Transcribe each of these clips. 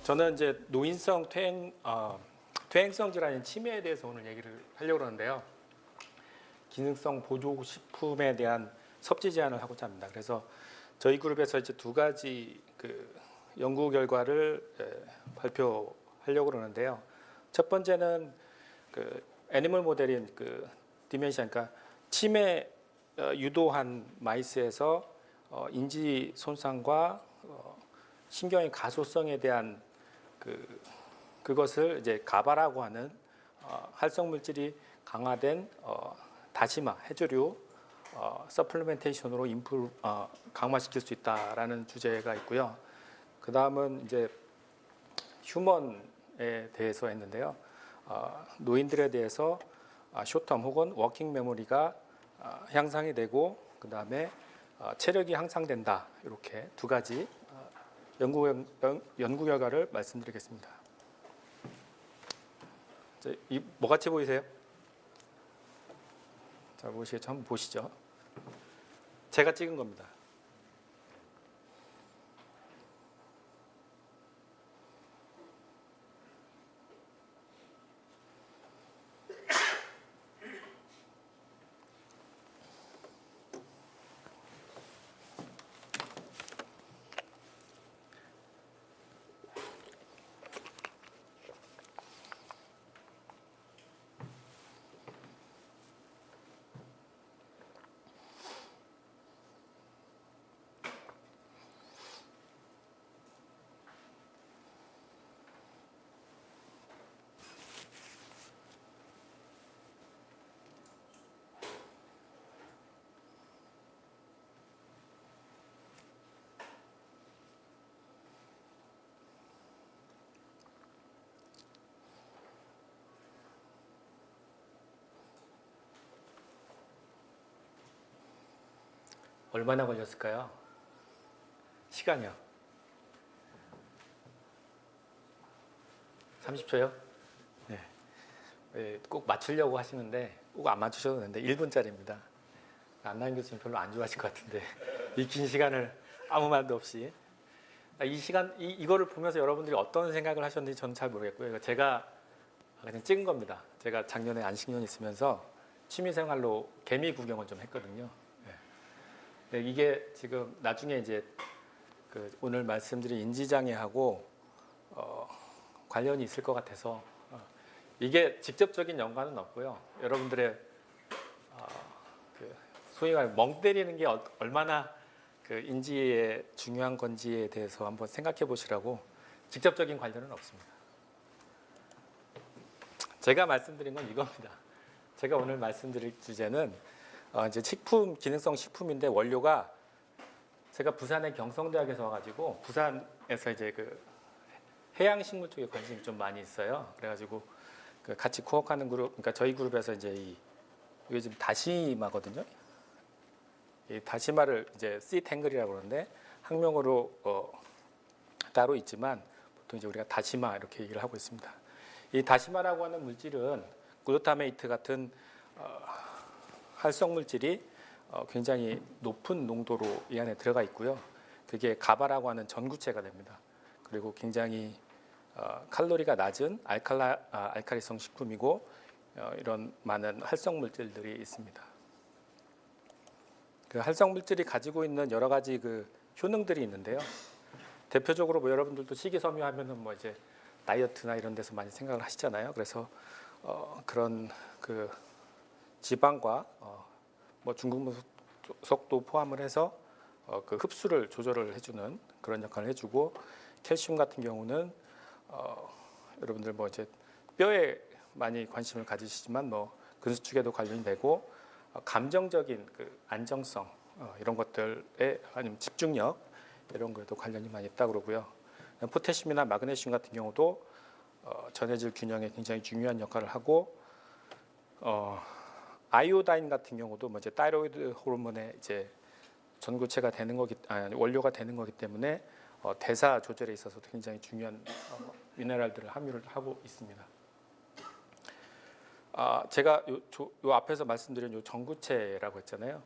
저는 이제 노인성 퇴행성 질환인 치매에 대해서 오늘 얘기를 하려고 하는데요. 기능성 보조식품에 대한 섭취 제한을 하고자 합니다. 그래서 저희 그룹에서 이제 두 가지 연구 결과를 발표하려고 그러는데요. 첫 번째는 애니멀 모델인 디멘시아, 그러니까 치매 유도한 마이스에서 인지 손상과 신경의 가소성에 대한 그것을 이제 가바라고 하는 활성 물질이 강화된 다시마 해조류 서플리멘테이션으로 강화시킬 수 있다라는 주제가 있고요. 그 다음은 이제 휴먼에 대해서 했는데요. 노인들에 대해서 쇼텀 혹은 워킹 메모리가 향상이 되고 그 다음에 체력이 향상된다. 이렇게 두 가지 연구 결과를 말씀드리겠습니다. 뭐 같이 보이세요? 자, 보시겠죠? 한번 보시죠. 제가 찍은 겁니다. 얼마나 걸렸을까요? 시간이요? 30초요? 네. 꼭 맞추려고 하시는데 꼭 안 맞추셔도 되는데 1분짜리입니다. 안나인 교수님 별로 안 좋아하실 것 같은데 이 긴 시간을 아무 말도 없이 이거를 보면서 여러분들이 어떤 생각을 하셨는지 저는 잘 모르겠고요. 제가 그냥 찍은 겁니다. 제가 작년에 안식년 있으면서 취미생활로 개미 구경을 좀 했거든요. 네, 이게 지금 나중에 이제 오늘 말씀드린 인지장애하고 관련이 있을 것 같아서 이게 직접적인 연관은 없고요. 여러분들의 소위 말해 멍 때리는 게 얼마나 인지에 중요한 건지에 대해서 한번 생각해 보시라고 직접적인 관련은 없습니다. 제가 말씀드린 건 이겁니다. 제가 오늘 말씀드릴 주제는 이제 기능성 식품인데 원료가 제가 부산의 경성대학에서 와가지고 부산에서 이제 해양식물 쪽에 관심이 좀 많이 있어요. 그래가지고 같이 코업하는 그룹, 그러니까 저희 그룹에서 이제 이게 지금 다시마거든요. 이 다시마를 이제 씨탱글이라고 그러는데 학명으로 따로 있지만 보통 이제 우리가 다시마 이렇게 얘기를 하고 있습니다. 이 다시마라고 하는 물질은 글루타메이트 같은 활성 물질이 굉장히 높은 농도로 이 안에 들어가 있고요. 그게 가바라고 하는 전구체가 됩니다. 그리고 굉장히 칼로리가 낮은 알칼리성 식품이고 이런 많은 활성 물질들이 있습니다. 그 활성 물질이 가지고 있는 여러 가지 효능들이 있는데요. 대표적으로 뭐 여러분들도 식이섬유하면은 뭐 이제 다이어트나 이런 데서 많이 생각을 하시잖아요. 그래서 그런 지방과 뭐 중금속도 포함을 해서 흡수를 조절을 해주는 그런 역할을 해주고, 칼슘 같은 경우는 여러분들 뭐 이제 뼈에 많이 관심을 가지시지만 뭐 근수축에도 관련이 되고 감정적인 안정성 이런 것들에 아니면 집중력 이런 거에도 관련이 많이 있다고 그러고요. 포타슘이나 마그네슘 같은 경우도 전해질 균형에 굉장히 중요한 역할을 하고 아이오다인 같은 경우도 뭐 이제 타이로이드 호르몬의 이제 전구체가 되는 원료가 되는 거기 때문에 대사 조절에 있어서도 굉장히 중요한 미네랄들을 함유를 하고 있습니다. 제가 요 앞에서 말씀드린 요 전구체라고 했잖아요.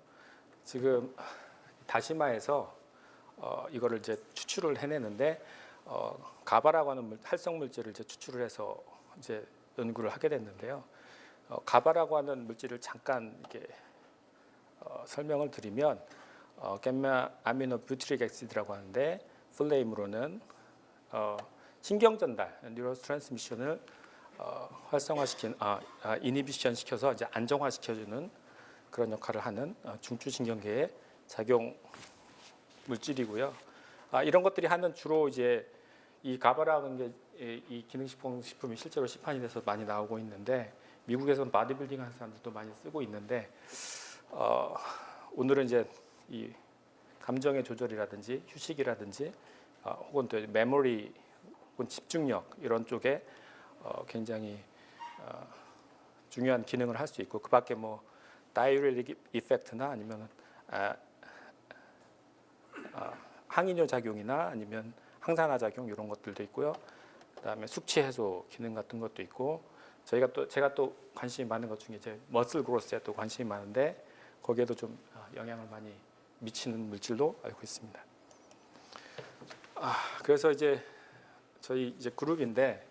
지금 다시마에서 이거를 이제 추출을 해내는데 가바라고 하는 활성 물질을 이제 추출을 해서 이제 연구를 하게 됐는데요. 가바라고 하는 물질을 잠깐 이렇게 설명을 드리면 gamma 아미노 뷰티릭 액시드라고 하는데 플레임으로는 신경 전달, 뉴로 트랜스미션을 활성화시킨 이니비션 시켜서 이제 안정화시켜주는 그런 역할을 하는 중추신경계의 작용 물질이고요. 이런 것들이 하는 주로 이제 이 가바라는 게 이 기능식품이 실제로 시판이 돼서 많이 나오고 있는데 미국에서는 바디빌딩 하는 사람들도 많이 쓰고 있는데 오늘은 이제 이 감정의 조절이라든지 휴식이라든지 혹은 또 메모리 혹은 집중력 이런 쪽에 굉장히 중요한 기능을 할 수 있고 그밖에 뭐 다이유레틱 이펙트나 아니면 항이뇨 작용이나 아니면 항산화 작용 이런 것들도 있고요. 그다음에 숙취 해소 기능 같은 것도 있고 제가 또 관심이 많은 것 중에 이제 머슬 그로스에 또 관심이 많은데 거기에도 좀 영향을 많이 미치는 물질도 알고 있습니다. 그래서 이제 저희 이제 그룹인데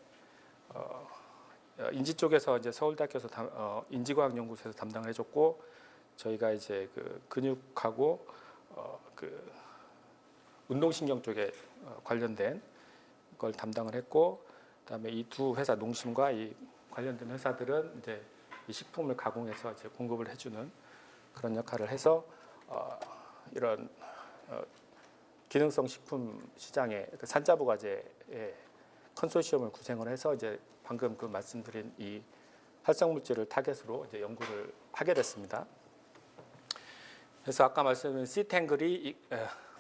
인지 쪽에서 이제 서울대학교에서 인지과학연구소에서 담당을 해줬고 저희가 이제 그 근육하고 그 운동신경 쪽에 관련된 걸 담당을 했고 그다음에 이 두 회사 농심과 이 관련된 회사들은 이제 이 식품을 가공해서 이제 공급을 해주는 그런 역할을 해서 이런 기능성 식품 시장의 산자부 과제의 컨소시엄을 구성을 해서 이제 방금 그 말씀드린 이 활성 물질을 타겟으로 이제 연구를 하게 됐습니다. 그래서 아까 말씀드린 시탱글이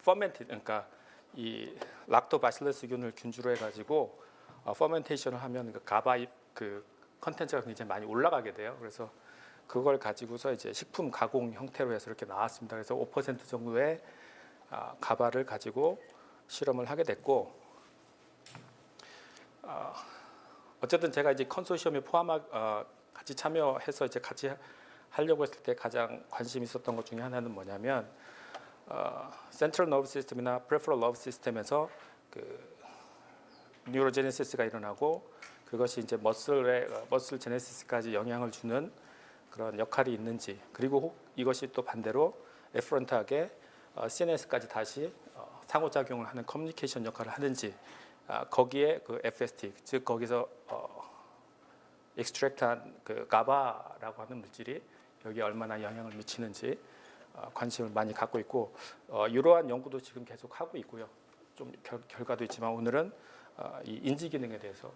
퍼멘트 그러니까 이 락토바실러스균을 균주로 해가지고 퍼멘테이션을 하면 그 가바 그 컨텐츠가 굉장히 많이 올라가게 돼요. 그래서 그걸 가지고서 이제 식품 가공 형태로 해서 이렇게 나왔습니다. 그래서 5% 정도의 가바를 가지고 실험을 하게 됐고 어쨌든 제가 이제 컨소시엄에 같이 참여해서 이제 같이 하려고 했을 때 가장 관심이 있었던 것 중에 하나는 뭐냐면 센트럴 너브 시스템이나 프레퍼럴 너브 시스템에서 그 뉴로제네시스가 일어나고 그것이 이제 머슬 제네시스까지 영향을 주는 그런 역할이 있는지 그리고 이것이 또 반대로 에프런트하게 CNS까지 다시 상호작용을 하는 커뮤니케이션 역할을 하는지 거기에 그 FST 즉 거기서 익스트랙트한 그 가바라고 하는 물질이 여기에 얼마나 영향을 미치는지 관심을 많이 갖고 있고 이러한 연구도 지금 계속 하고 있고요. 좀 결과도 있지만 오늘은 이 인지 기능에 대해서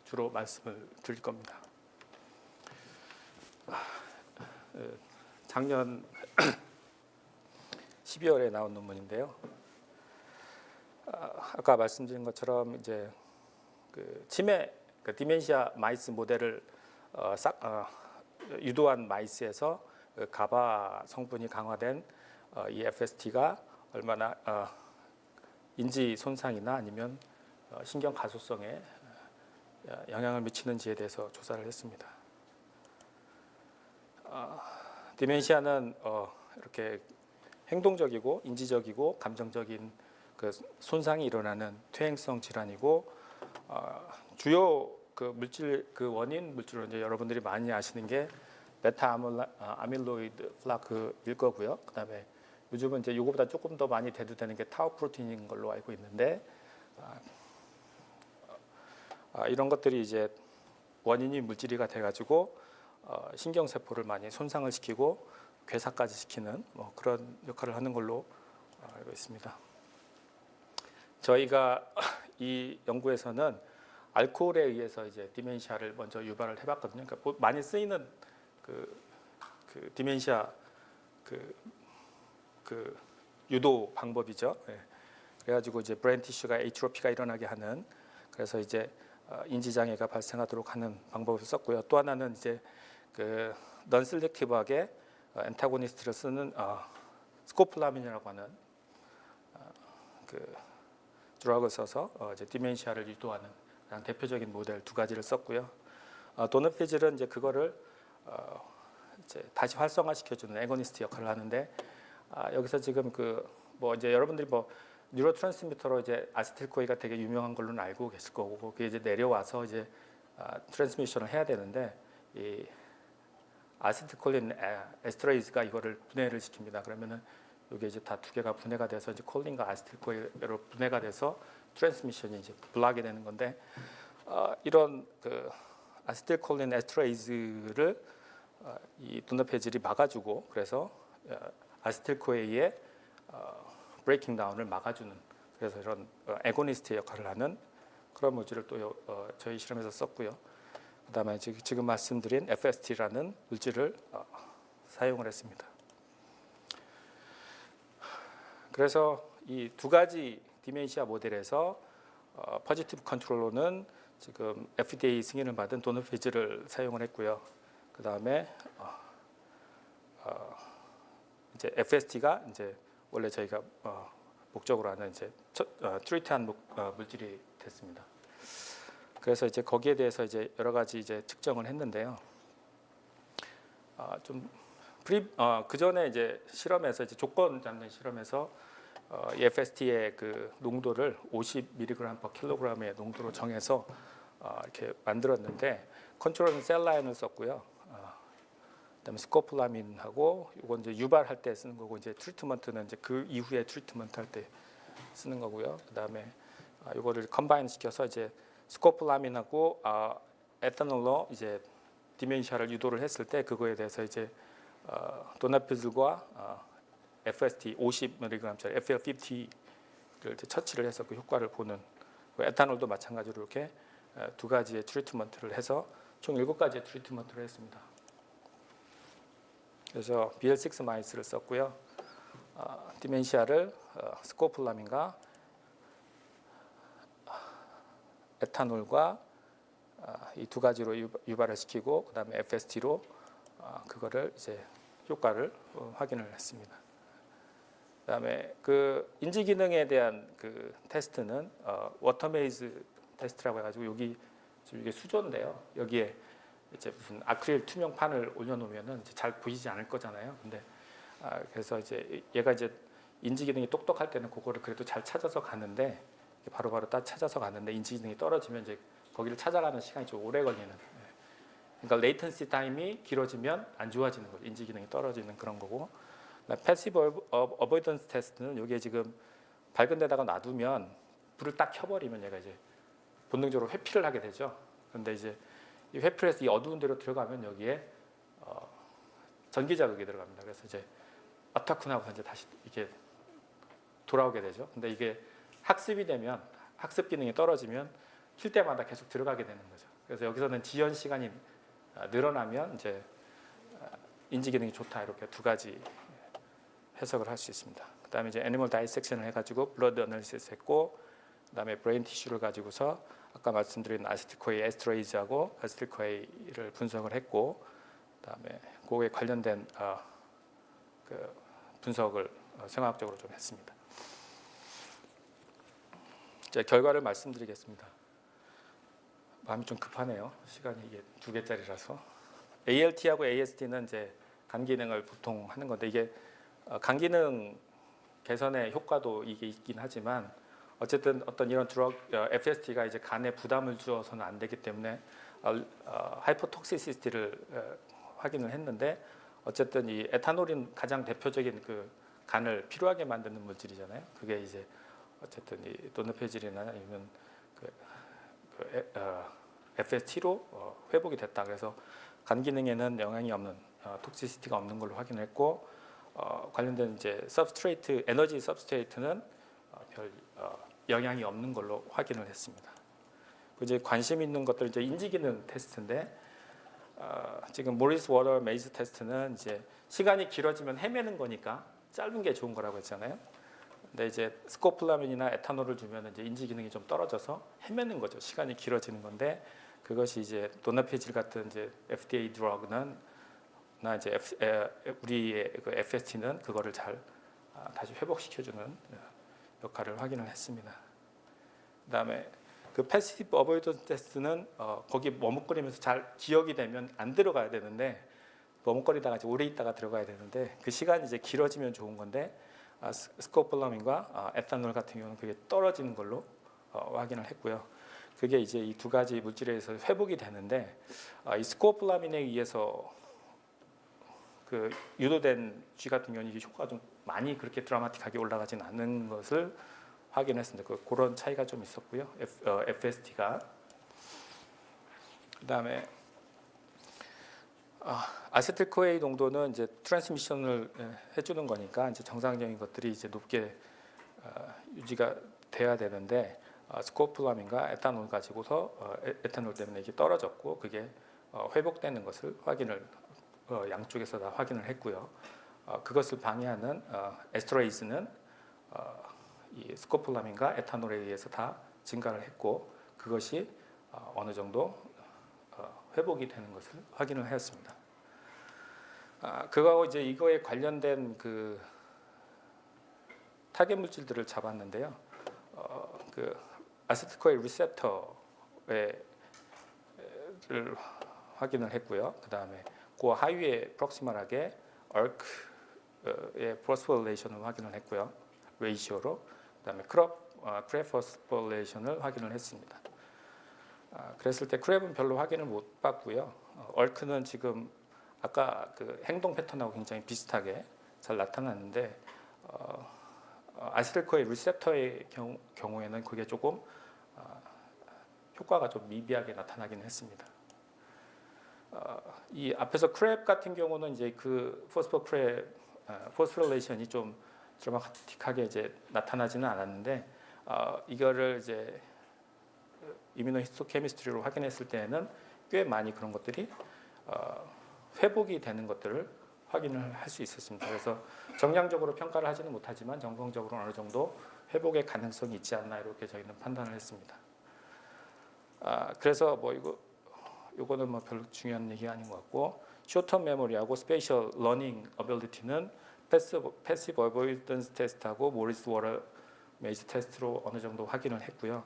주로 말씀을 드릴 겁니다. 작년 12월에 나온 논문인데요. 아까 말씀드린 것처럼 이제 그 치매, 그 디멘시아 마이스 모델을 유도한 마이스에서 그 가바 성분이 강화된 이 FST가 얼마나 인지 손상이나 아니면 신경 가소성에 영향을 미치는지에 대해서 조사를 했습니다. 디멘시아는 이렇게 행동적이고 인지적이고 감정적인 그 손상이 일어나는 퇴행성 질환이고 주요 그 물질 그 원인 물질로 이제 여러분들이 많이 아시는 게 베타 아밀로이드 플라크일 거고요. 그다음에 요즘은 이제 이거보다 조금 더 많이 대두되는 게 타우 프로틴인 걸로 알고 있는데 이런 것들이 이제 원인이 물질이가 돼가지고 신경 세포를 많이 손상을 시키고 괴사까지 시키는 뭐 그런 역할을 하는 걸로 알고 있습니다. 저희가 이 연구에서는 알코올에 의해서 이제 디멘시아를 먼저 유발을 해봤거든요. 그러니까 많이 쓰이는 그 디멘시아 그 유도 방법이죠. 예. 그래가지고 이제 브레인 티슈가 에이트로피가 일어나게 하는 그래서 이제 인지 장애가 발생하도록 하는 방법을 썼고요. 또 하나는 이제 그 넌셀렉티브하게 엔타고니스트를 쓰는 스코폴라민이라고 하는 그 드럭을 써서 이제 디멘시아를 유도하는 가장 대표적인 모델 두 가지를 썼고요. 도너피즐은 이제 그거를 이제 다시 활성화시켜주는 애고니스트 역할을 하는데 여기서 지금 그 뭐 이제 여러분들이 뭐 뉴로트랜스미터로 이제 아세틸코이가 되게 유명한 걸로는 알고 계실 거고 그게 이제 내려와서 이제 트랜스미션을 해야 되는데 이 아세틸콜린 에스터레이즈가 이거를 분해를 시킵니다. 그러면은 이게 이제 다 두 개가 분해가 돼서 이제 콜린과 아세틸코이로 분해가 돼서 트랜스미션이 이제 블락이 되는 건데 이런 그 아세틸콜린 에스터레이즈를 이 도나페질이 막아주고 그래서 아세틸코에의 브레이킹 다운을 막아주는 그래서 이런 애고니스트의 역할을 하는 그런 물질을 또 저희 실험에서 썼고요. 그다음에 지금 말씀드린 FST라는 물질을 사용을 했습니다. 그래서 이 두 가지 디멘시아 모델에서 포지티브 컨트롤로는 지금 FDA 승인을 받은 도나페질을 사용을 했고요. 그다음에 이제 FST가 이제 원래 저희가 목적으로 하는 이제 트리트한 물질이 됐습니다. 그래서 이제 거기에 대해서 이제 여러 가지 이제 측정을 했는데요. 그 전에 이제 실험에서 이제 조건 잡는 실험에서 이 FST의 그 농도를 50mg/kg의 농도로 정해서 이렇게 만들었는데 컨트롤은 셀라인을 썼고요. 그다음에 스코폴라민하고 이건 이제 유발할 때 쓰는 거고 이제 트리트먼트는 이제 그 이후에 트리트먼트 할 때 쓰는 거고요. 그다음에 이거를 컴바인 시켜서 이제 스코폴라민하고 에탄올로 이제 디멘시아를 유도를 했을 때 그거에 대해서 이제 도나페질과 FST 50mg짜리 FL50를 처치를 해서 그 효과를 보는 에탄올도 마찬가지로 이렇게 두 가지의 트리트먼트를 해서 총 7가지의 트리트먼트를 했습니다. 그래서 BL6 마이스를 썼고요. 디멘시아를 스코폴라민과 에탄올과 이 두 가지로 유발을 시키고 그다음에 FST로 그거를 이제 효과를 확인을 했습니다. 그다음에 그 인지 기능에 대한 그 테스트는 워터메이즈 테스트라고 해가지고 여기 이게 수조인데요. 여기에 이제 무슨 아크릴 투명판을 올려놓으면은 이제 잘 보이지 않을 거잖아요. 근데 그래서 이제 얘가 이제 인지 기능이 똑똑할 때는 그거를 그래도 잘 찾아서 가는데 바로바로 딱 찾아서 가는데 인지 기능이 떨어지면 이제 거기를 찾아가는 시간이 좀 오래 걸리는. 그러니까 레이턴시 타임이 길어지면 안 좋아지는 거죠. 인지 기능이 떨어지는 그런 거고. 패시브 어보이던스 테스트는 여기에 지금 밝은 데다가 놔두면 불을 딱 켜버리면 얘가 이제 본능적으로 회피를 하게 되죠. 그런데 이제 이 회피에서 이 어두운 데로 들어가면 여기에 전기 자극이 들어갑니다. 그래서 이제 어타쿠나고 이제 다시 이게 돌아오게 되죠. 근데 이게 학습이 되면 학습 기능이 떨어지면 킬 때마다 계속 들어가게 되는 거죠. 그래서 여기서는 지연 시간이 늘어나면 이제 인지 기능이 좋다 이렇게 두 가지 해석을 할 수 있습니다. 그다음에 이제 애니멀 다이섹션을 해가지고 블러드 어널리시스 했고, 그다음에 브레인 티슈를 가지고서 아까 말씀드린 아세틸코이 에스터레이즈하고 아세틸코이를 분석을 했고, 그다음에 그거에 관련된 그 분석을 생화학적으로 좀 했습니다. 자, 결과를 말씀드리겠습니다. 마음이 좀 급하네요. 시간이 이게 2개짜리라서. ALT하고 AST는 이제 간 기능을 보통 하는 건데 이게 간 기능 개선의 효과도 이게 있긴 하지만 어쨌든 어떤 이런 FST가 이제 간에 부담을 주어서는 안 되기 때문에 하이퍼톡시시티를 확인을 했는데 어쨌든 이 에탄올인 가장 대표적인 그 간을 피로하게 만드는 물질이잖아요. 그게 이제 어쨌든 이 도나페질이나 아니면 FST로 회복이 됐다. 그래서 간 기능에는 영향이 없는 톡시시티가 없는 걸로 확인했고 관련된 이제 서브스트레이트 에너지 서브스트레이트는 별 영향이 없는 걸로 확인을 했습니다. 이제 관심 있는 것들 이제 인지 기능 테스트인데 지금 모리스 워터 메이즈 테스트는 이제 시간이 길어지면 헤매는 거니까 짧은 게 좋은 거라고 했잖아요. 근데 이제 스코폴라민이나 에탄올을 주면 이제 인지 기능이 좀 떨어져서 헤매는 거죠. 시간이 길어지는 건데 그것이 이제 도나페질 같은 이제 FDA 드러그는 나 이제 우리의 그 FST는 그거를 잘 다시 회복시켜주는 역할을 확인을 했습니다. 그다음에 그 패시브 어보이던스 테스트는 거기 머뭇거리면서 잘 기억이 되면 안 들어가야 되는데 머뭇거리다가 이제 오래 있다가 들어가야 되는데 그 시간이 이제 길어지면 좋은 건데 스코폴라민과 에탄올 같은 경우는 그게 떨어지는 걸로 확인을 했고요. 그게 이제 이 두 가지 물질에 의해서 회복이 되는데 이 스코폴라민에 의해서 그 유도된 G 같은 경우는 이게 효과가 좀 많이 그렇게 드라마틱하게 올라가진 않는 것을 확인했습니다. 그런 차이가 좀 있었고요. FST가 그다음에 아세틸코에이 농도는 이제 트랜스미션을 해주는 거니까 이제 정상적인 것들이 이제 높게 유지가 돼야 되는데 스코폴라민과 에탄올 가지고서 에탄올 때문에 이게 떨어졌고 그게 회복되는 것을 확인을 양쪽에서 다 확인을 했고요. 그것을 방해하는 에스터레이즈는 이 스코폴라민과 에탄올에 의해서 다 증가를 했고 그것이 어느 정도 회복이 되는 것을 확인을 하였습니다. 그거하고 이제 이거에 관련된 그 타겟 물질들을 잡았는데요. 그 아세틸코일 리셉터를 확인을 했고요. 그 다음에 그 하위에 프록시멀하게 얼크의 포스포레이션을 확인을 했고요. 레이시오로. 그다음에 프레포스포레이션을 확인을 했습니다. 그랬을 때 크랩은 별로 확인을 못 봤고요. 얼크는 지금 아까 그 행동 패턴하고 굉장히 비슷하게 잘 나타났는데 아세틸코일 리셉터의 경우에는 그게 조금 효과가 좀 미비하게 나타나긴 했습니다. 이 앞에서 크랩 같은 경우는 이제 그 포스포레이션이 좀 드라마틱하게 이제 나타나지는 않았는데 이거를 이제 이뮤노히스토케미스트리로 확인했을 때에는 꽤 많이 그런 것들이 회복이 되는 것들을 확인을 할 수 있었습니다. 그래서 정량적으로 평가를 하지는 못하지만 정성적으로 어느 정도 회복의 가능성이 있지 않나 이렇게 저희는 판단을 했습니다. 그래서 뭐 이거는 뭐 별로 중요한 얘기가 아닌 것 같고 쇼텀 메모리하고 스페이셜 러닝 어빌리티는 패시브 어보이던스 테스트하고 모리스 워러 메이즈 테스트로 어느 정도 확인을 했고요.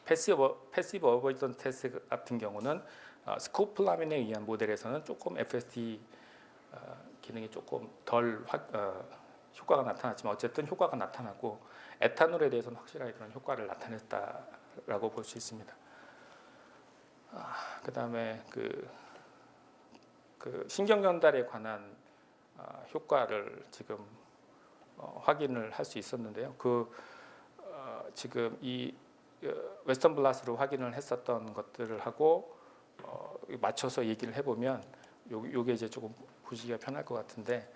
패시브 어보이던스 테스트 같은 경우는 스코폴라민에 의한 모델에서는 조금 FST 기능이 조금 덜 효과가 나타났지만 어쨌든 효과가 나타났고 에탄올에 대해서는 확실하게 그런 효과를 나타냈다라고 볼 수 있습니다. 그다음에 그 신경 전달에 관한 효과를 지금 확인을 할 수 있었는데요. 지금 이 웨스턴 블라스로 확인을 했었던 것들을 하고 맞춰서 얘기를 해보면 요게 이제 조금 보시기가 편할 것 같은데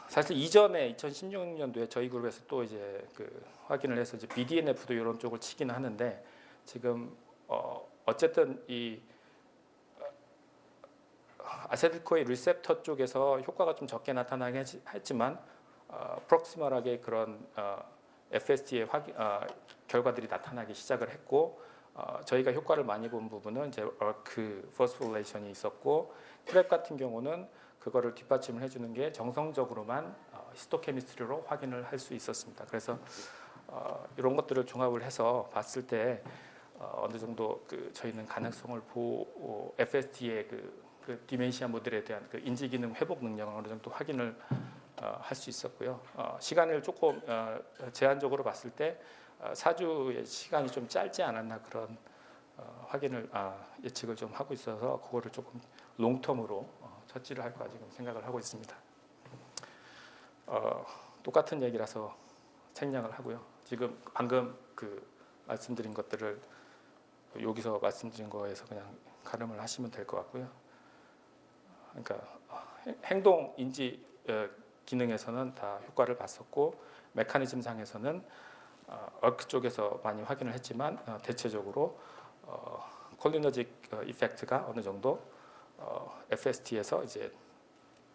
사실 이전에 2016년도에 저희 그룹에서 또 이제 그 확인을 해서 이제 BDNF도 이런 쪽을 치기는 하는데 지금 어쨌든 이 아세틸코일 리셉터 쪽에서 효과가 좀 적게 나타나긴 했지만 프록시멀하게 그런 FST의 결과들이 나타나기 시작을 했고 저희가 효과를 많이 본 부분은 이제 그 포스포레이션이 있었고 크랩 같은 경우는 그거를 뒷받침을 해주는 게 정성적으로만 히스토케미스트리로 확인을 할 수 있었습니다. 그래서 이런 것들을 종합을 해서 봤을 때 어느 정도 저희는 가능성을 보고 FST의 그 디멘시아 모델에 대한 그 인지 기능 회복 능력을 어느 정도 확인을 할 수 있었고요. 시간을 조금 제한적으로 봤을 때 4주의 시간이 좀 짧지 않았나 그런 확인을 예측을 좀 하고 있어서 그거를 조금 롱텀으로 처치를 할까 지금 생각을 하고 있습니다. 똑같은 얘기라서 생략을 하고요. 지금 방금 그 말씀드린 것들을 여기서 말씀드린 거에서 그냥 가름을 하시면 될 것 같고요. 그러니까 행동 인지 기능에서는 다 효과를 봤었고 메커니즘 상에서는 얼크 쪽에서 많이 확인을 했지만 대체적으로 콜리너직 이펙트가 어느 정도 FST에서 이제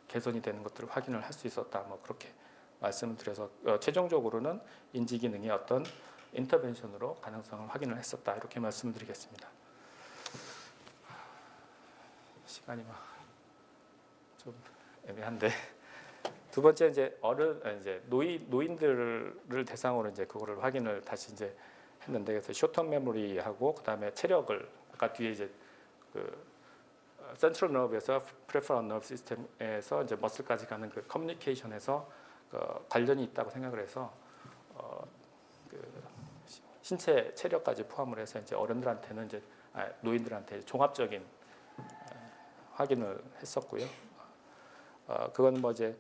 개선이 되는 것들을 확인을 할 수 있었다. 뭐 그렇게 말씀을 드려서 최종적으로는 인지 기능의 어떤 인터벤션으로 가능성을 확인을 했었다. 이렇게 말씀을 드리겠습니다. 시간이 좀 애매한데 두 번째 이제 노인들을 대상으로 이제 그거를 확인을 다시 이제 했는데 그래서 쇼텀 메모리하고 그다음에 체력을 아까 뒤에 이제 그 센트럴 너브에서 프레퍼럴 너브 시스템에서 이제 머슬까지 가는 그 커뮤니케이션에서 관련이 있다고 생각을 해서 그 신체 체력까지 포함을 해서 이제 어른들한테는 이제 노인들한테 종합적인 확인을 했었고요. 그건 뭐 이제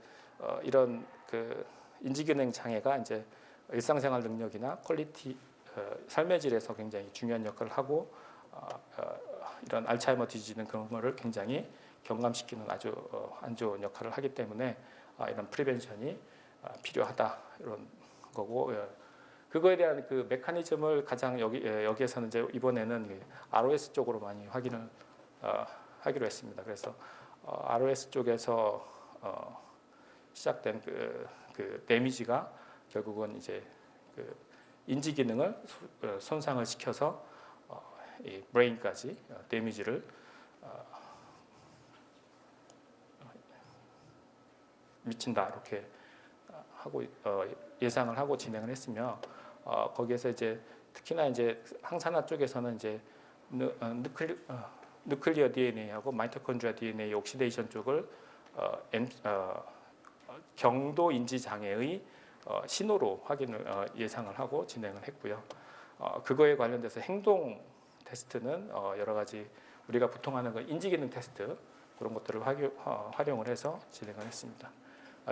이런 그 인지기능 장애가 이제 일상생활 능력이나 퀄리티 삶의 질에서 굉장히 중요한 역할을 하고 이런 알츠하이머 디지즈는 그런 거를 굉장히 경감시키는 아주 안 좋은 역할을 하기 때문에 이런 프리벤션이 필요하다 이런 거고 그거에 대한 그 메커니즘을 가장 여기에서는 이제 이번에는 ROS 쪽으로 많이 확인을 하기로 했습니다. 그래서 ROS 쪽에서 시작된 그 데미지가 결국은 이제 그 인지 기능을 손상을 시켜서 이 브레인까지 데미지를 미친다 이렇게 하고 예상을 하고 진행을 했으며 거기에서 이제 특히나 이제 항산화 쪽에서는 이제 누클리어 DNA하고 마이토콘드리아 DNA 옥시데이션 쪽을 경도 인지 장애의 신호로 확인을 예상을 하고 진행을 했고요. 그거에 관련돼서 행동 테스트는 여러 가지 우리가 보통 하는 그 인지 기능 테스트 그런 것들을 활용을 해서 진행을 했습니다.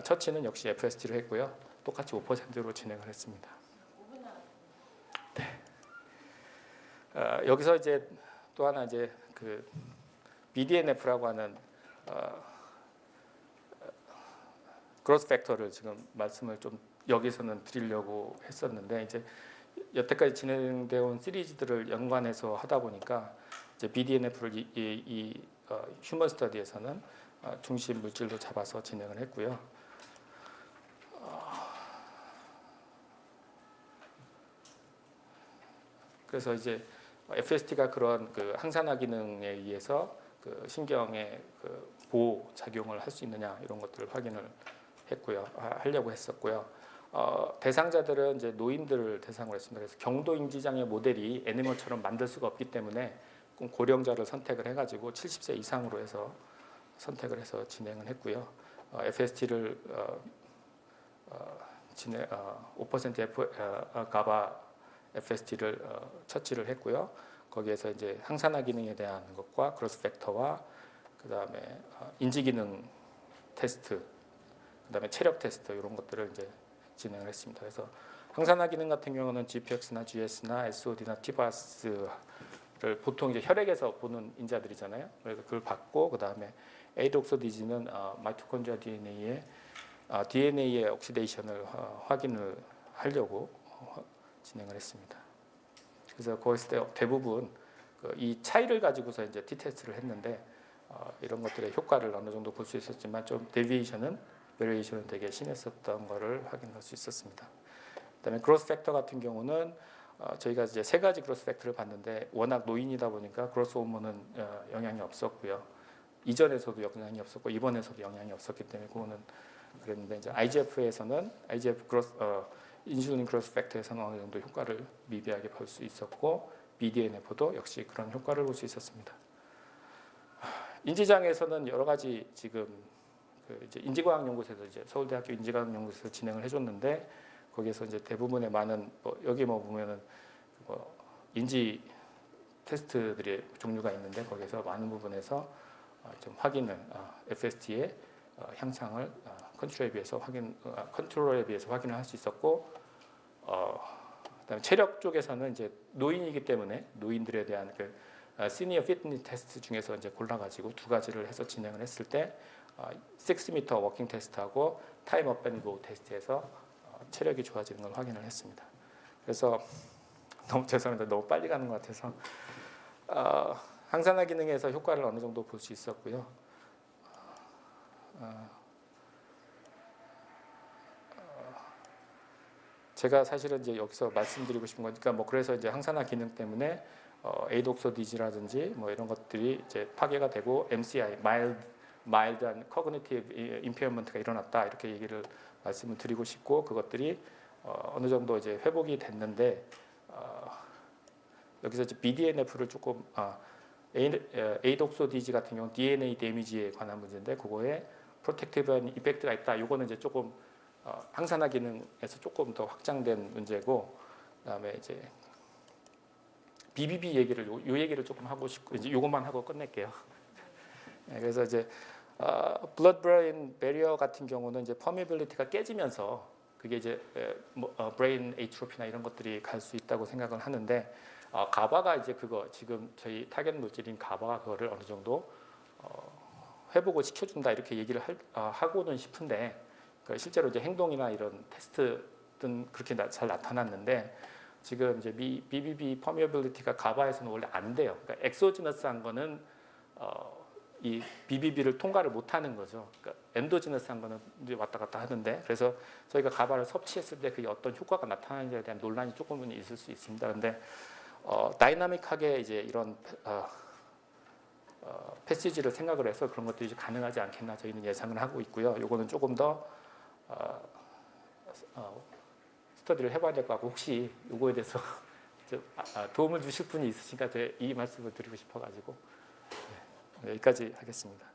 처치는 역시 FST로 했고요. 똑같이 5%로 진행을 했습니다. 네. 여기서 이제 또 하나 이제 그 BDNF라고 하는 그로스 팩터를 지금 말씀을 좀 여기서는 드리려고 했었는데 이제 여태까지 진행되어 온 시리즈들을 연관해서 하다 보니까 이제 BDNF를 이 휴먼 스터디에서는 중심 물질로 잡아서 진행을 했고요. 그래서 이제 FST가 그런 그 항산화 기능에 의해서 그 신경의 그 보호 작용을 할 수 있느냐 이런 것들을 확인을 했고요. 하려고 했었고요. 대상자들은 이제 노인들을 대상으로 했습니다. 그래서 경도 인지 장애 모델이 애니멀처럼 만들 수가 없기 때문에 고령자를 선택을 해가지고 70세 이상으로 해서 선택을 해서 진행을 했고요. FST를 5% 가바 FST를 처치를 했고요. 거기에서 이제 항산화 기능에 대한 것과 그로스 팩터와 그다음에 인지 기능 테스트, 그다음에 체력 테스트 이런 것들을 이제 진행을 했습니다. 그래서 항산화 기능 같은 경우는 GPX나 GS나 SOD나 TBAS를 보통 이제 혈액에서 보는 인자들이잖아요. 그래서 그걸 받고 그다음에 에이독소디지는 마이토콘드리아 DNA의 옥시데이션을 확인을 하려고 진행을 했습니다. 그래서 거기서 대부분 이 차이를 가지고서 이제 T-테스트를 했는데 이런 것들의 효과를 어느 정도 볼 수 있었지만 좀 베리에이션은 되게 심했었던 거를 확인할 수 있었습니다. 그다음에 그로스 팩터 같은 경우는 저희가 이제 세 가지 그로스 팩터를 봤는데 워낙 노인이다 보니까 그로스 호르몬은 영향이 없었고요. 이전에서도 영향이 없었고 이번에서도 영향이 없었기 때문에 그거는 그랬는데 이제 IGF에서는 IGF 인슐린 그로스 팩터에서는 어느 정도 효과를 미비하게 볼 수 있었고 BDNF도 역시 그런 효과를 볼 수 있었습니다. 인지장애에서는 여러 가지 지금 이제 인지과학연구소에서 이제 서울대학교 인지과학연구소에서 진행을 해줬는데 거기에서 이제 대부분의 많은 여기 보면은 인지 테스트들의 종류가 있는데 거기서 많은 부분에서 좀 확인을 FST의 향상을 컨트롤에 비해서 확인을 할 수 있었고 그다음에 체력 쪽에서는 이제 노인이기 때문에 노인들에 대한 그 시니어 피트니스 테스트 중에서 이제 골라가지고 두 가지를 해서 진행을 했을 때 6m 워킹 테스트하고 타임 업 앤 고 테스트에서 체력이 좋아지는 걸 확인을 했습니다. 그래서 너무 죄송합니다. 너무 빨리 가는 것 같아서 항산화 기능에서 효과를 어느 정도 볼 수 있었고요. 제가 사실은 이제 여기서 말씀드리고 싶은 거니까 그래서 이제 항산화 기능 때문에 에이독소디지라든지 이런 것들이 이제 파괴가 되고 MCI 마일드한 커그니티브 임페어먼트가 일어났다 이렇게 얘기를 말씀을 드리고 싶고 그것들이 어느 정도 이제 회복이 됐는데 여기서 이제 BDNF를 조금 에이독소 디지 같은 경우는 DNA 데미지에 관한 문제인데 그거에 프로텍티브한 이펙트가 있다. 요거는 이제 조금 항산화 기능에서 조금 더 확장된 문제고, 그다음에 이제 BBB 얘기를 요 얘기를 조금 하고 싶고 이제 요것만 하고 끝낼게요. 네, 그래서 이제 blood brain barrier 같은 경우는 이제 permeability가 깨지면서 그게 이제 브레인 에이트로피나 이런 것들이 갈 수 있다고 생각을 하는데, 가바가 이제 그거 지금 저희 타겟 물질인 가바가 그거를 어느 정도 회복을 시켜준다 이렇게 얘기를 하고는 싶은데, 실제로 이제 행동이나 이런 테스트는 그렇게 잘 나타났는데, 지금 이제 BBB 퍼미어빌리티가 가바에서는 원래 안 돼요. 그러니까 엑소지너스한 거는 이 BBB를 통과를 못하는 거죠. 그러니까 엔도지너스한 거는 이제 왔다 갔다 하는데, 그래서 저희가 가바를 섭취했을 때 그게 어떤 효과가 나타나는지에 대한 논란이 조금은 있을 수 있습니다. 그런데 다이나믹하게 이제 이런 패시지를 생각을 해서 그런 것들이 가능하지 않겠나 저희는 예상을 하고 있고요. 요거는 조금 더 스터디를 해봐야 될 것 같고, 혹시 요거에 대해서 도움을 주실 분이 있으신가 이 말씀을 드리고 싶어가지고 여기까지 하겠습니다.